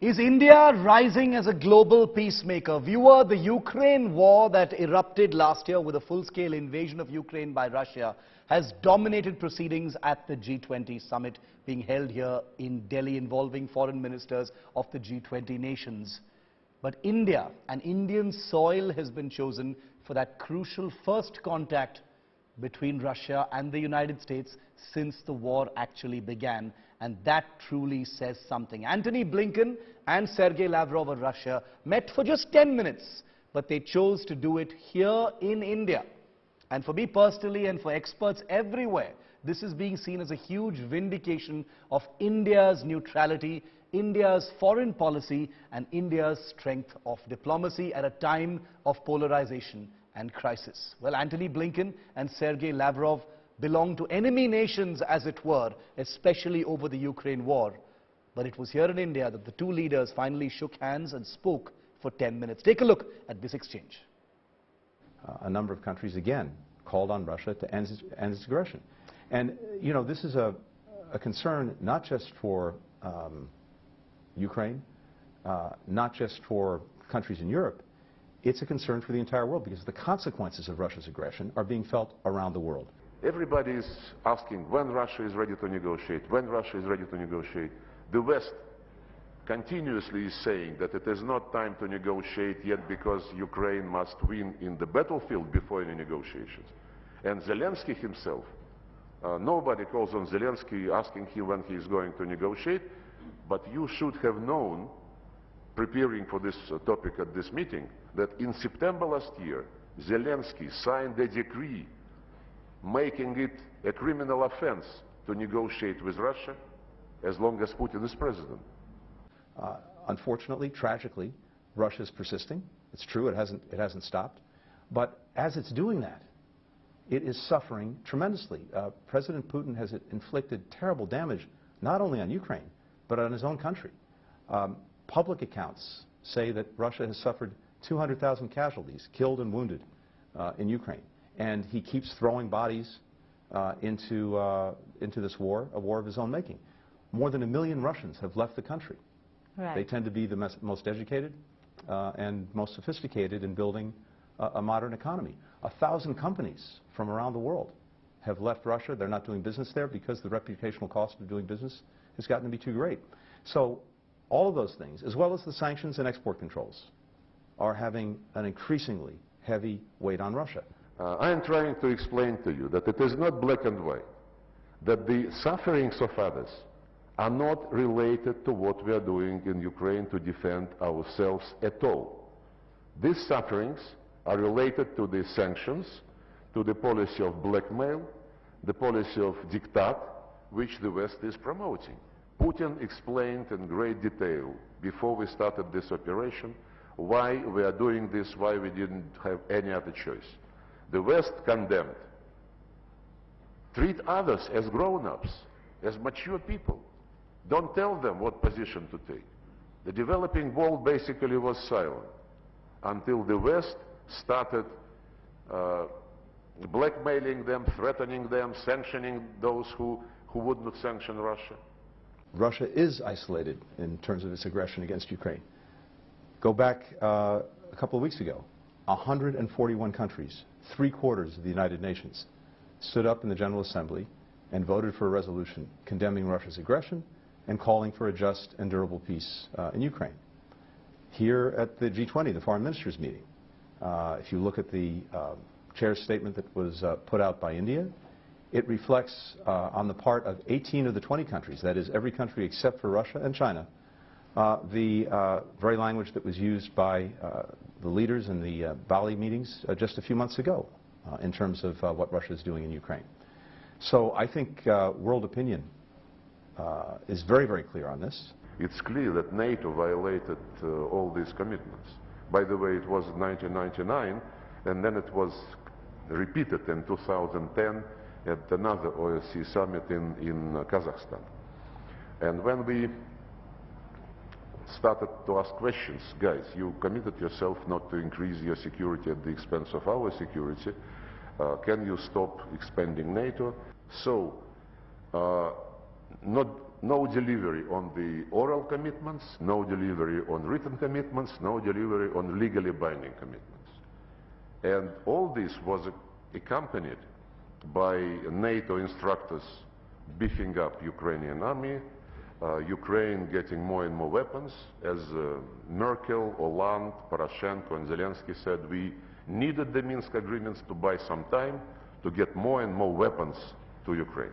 Is India rising as a global peacemaker? Viewer, the Ukraine war that erupted last year with a full-scale invasion of Ukraine by Russia has dominated proceedings at the G20 summit being held here in Delhi, involving foreign ministers of the G20 nations. But India, and Indian soil has been chosen for that crucial first contact between Russia and the United States since the war actually began. And that truly says something. Antony Blinken and Sergei Lavrov of Russia met for just 10 minutes, but they chose to do it here in India. And for me personally and for experts everywhere, this is being seen as a huge vindication of India's neutrality, India's foreign policy, and India's strength of diplomacy at a time of polarization and crisis. Well, Antony Blinken and Sergei Lavrov belong to enemy nations, as it were, especially over the Ukraine war. But it was here in India that the two leaders finally shook hands and spoke for 10 minutes. Take a look at this exchange. A number of countries, again, called on Russia to end its aggression. And, you know, this is a concern not just for Ukraine, not just for countries in Europe. It's a concern for the entire world because the consequences of Russia's aggression are being felt around the world. Everybody is asking when Russia is ready to negotiate, when Russia is ready to negotiate. The West continuously is saying that it is not time to negotiate yet because Ukraine must win in the battlefield before any negotiations. And Zelensky himself, nobody calls on Zelensky asking him when he is going to negotiate, but you should have known, preparing for this topic at this meeting, that in September last year, Zelensky signed a decree making it a criminal offense to negotiate with Russia as long as Putin is president. Unfortunately, tragically, Russia is persisting. It's true, it hasn't stopped. But as it's doing that, it is suffering tremendously. President Putin has inflicted terrible damage, not only on Ukraine, but on his own country. Public accounts say that Russia has suffered 200,000 casualties, killed and wounded in Ukraine. And he keeps throwing bodies into this war, a war of his own making. More than 1 million Russians have left the country. Right. They tend to be the most educated and most sophisticated in building a modern economy. 1,000 companies from around the world have left Russia. They're not doing business there because the reputational cost of doing business has gotten to be too great. So all of those things, as well as the sanctions and export controls, are having an increasingly heavy weight on Russia. I am trying to explain to you that it is not black and white, that the sufferings of others are not related to what we are doing in Ukraine to defend ourselves at all. These sufferings are related to the sanctions, to the policy of blackmail, the policy of diktat, which the West is promoting. Putin explained in great detail before we started this operation why we are doing this, why we didn't have any other choice. The West condemned. Treat others as grown-ups, as mature people. Don't tell them what position to take. The developing world basically was silent until the West started blackmailing them, threatening them, sanctioning those who would not sanction Russia. Russia is isolated in terms of its aggression against Ukraine. Go back a couple of weeks ago, 141 countries, 3/4 of the United Nations, stood up in the General Assembly and voted for a resolution condemning Russia's aggression and calling for a just and durable peace in Ukraine. Here at the G20, the foreign ministers meeting, if you look at the chair's statement that was put out by India, it reflects on the part of 18 of the 20 countries, that is every country except for Russia and China, the very language that was used by the leaders in the Bali meetings just a few months ago in terms of what Russia is doing in Ukraine. So I think world opinion is very, very clear on this. It's clear that NATO violated all these commitments. By the way, it was 1999, and then it was repeated in 2010 at another OSCE summit in Kazakhstan. And when we started to ask questions, guys, you committed yourself not to increase your security at the expense of our security, can you stop expanding NATO? So not no delivery on the oral commitments, no delivery on written commitments, no delivery on legally binding commitments. And all this was accompanied by NATO instructors beefing up Ukrainian army, Ukraine getting more and more weapons. As Merkel, Hollande, Poroshenko and Zelensky said, we needed the Minsk agreements to buy some time to get more and more weapons to Ukraine.